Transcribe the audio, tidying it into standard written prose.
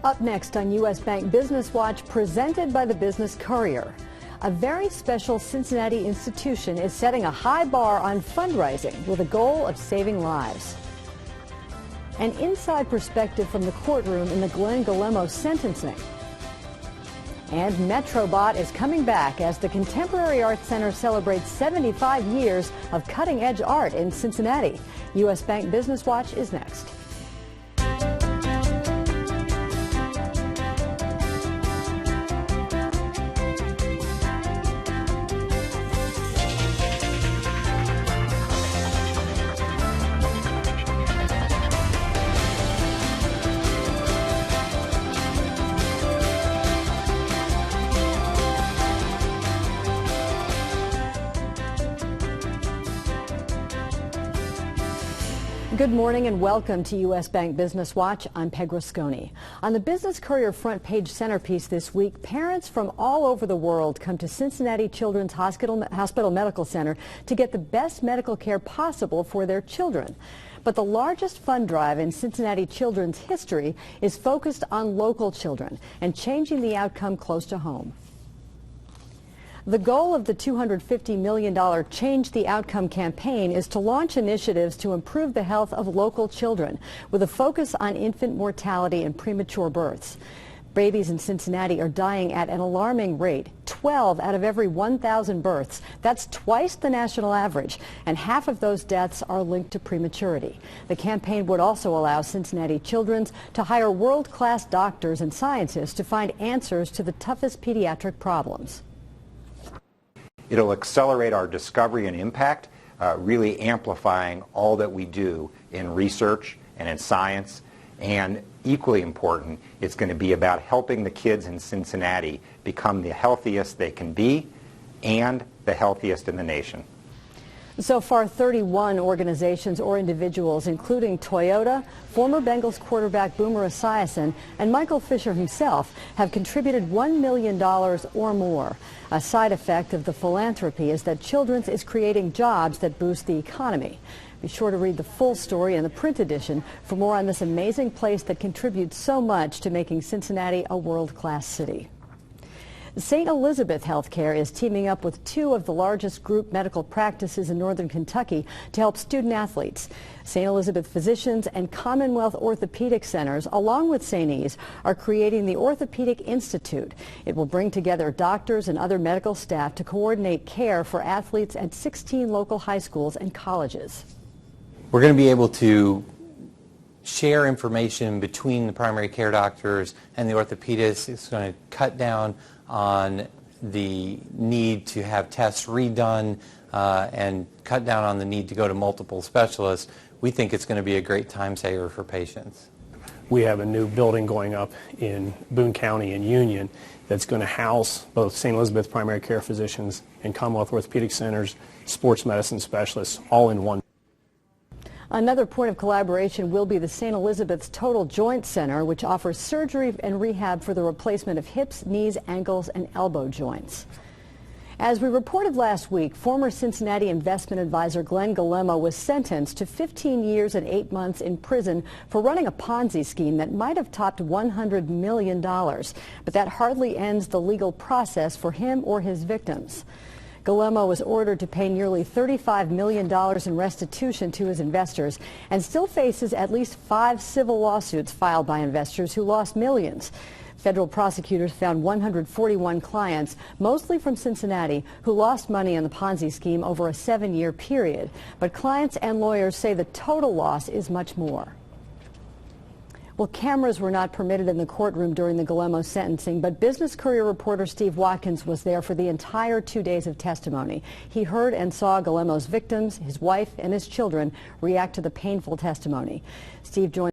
Up next on U.S. Bank Business Watch, presented by the Business Courier. A very special Cincinnati institution is setting a high bar on fundraising with a goal of saving lives. An inside perspective from the courtroom in the Glenn Guillermo sentencing. And Metrobot is coming back as the Contemporary Arts Center celebrates 75 years of cutting-edge art in Cincinnati. U.S. Bank Business Watch is next. Good morning and welcome to U.S. Bank Business Watch. I'm Peg Rasconi. On the Business Courier front page centerpiece this week, parents from all over the world come to Cincinnati Children's Hospital Medical Center to get the best medical care possible for their children. But the largest fund drive in Cincinnati children's history is focused on local children and changing the outcome close to home. The goal of the $250 million Change the Outcome campaign is to launch initiatives to improve the health of local children with a focus on infant mortality and premature births. Babies in Cincinnati are dying at an alarming rate, 12 out of every 1,000 births. That's twice the national average, and half of those deaths are linked to prematurity. The campaign would also allow Cincinnati Children's to hire world-class doctors and scientists to find answers to the toughest pediatric problems. It'll accelerate our discovery and impact, really amplifying all that we do in research and in science. And equally important, it's going to be about helping the kids in Cincinnati become the healthiest they can be and the healthiest in the nation. So far, 31 organizations or individuals, including Toyota, former Bengals quarterback Boomer Esiason, and Michael Fisher himself, have contributed $1 million or more. A side effect of the philanthropy is that Children's is creating jobs that boost the economy. Be sure to read the full story in the print edition for more on this amazing place that contributes so much to making Cincinnati a world-class city. St. Elizabeth Healthcare is teaming up with two of the largest group medical practices in northern Kentucky to help student athletes. St. Elizabeth Physicians and Commonwealth Orthopedic Centers, along with St. E's, are creating the Orthopedic Institute. It will bring together doctors and other medical staff to coordinate care for athletes at 16 local high schools and colleges. We're going to be able to share information between the primary care doctors and the orthopedists. It's going to cut down on the need to have tests redone and cut down on the need to go to multiple specialists. We think it's going to be a great time saver for patients. We have a new building going up in Boone County in Union that's going to house both St. Elizabeth primary care physicians and Commonwealth Orthopedic Centers sports medicine specialists all in one. Another point of collaboration will be the St. Elizabeth's Total Joint Center, which offers surgery and rehab for the replacement of hips, knees, ankles, and elbow joints. As we reported last week, former Cincinnati investment advisor Glenn Guillermo was sentenced to 15 years and 8 months in prison for running a Ponzi scheme that might have topped $100 million. But that hardly ends the legal process for him or his victims. Guillermo was ordered to pay nearly $35 million in restitution to his investors and still faces at least 5 civil lawsuits filed by investors who lost millions. Federal prosecutors found 141 clients, mostly from Cincinnati, who lost money in the Ponzi scheme over a 7-year period. But clients and lawyers say the total loss is much more. Well, cameras were not permitted in the courtroom during the Guillermo sentencing, but Business Courier reporter Steve Watkins was there for the entire 2 days of testimony. He heard and saw Guillermo's victims, his wife, and his children react to the painful testimony. Steve joined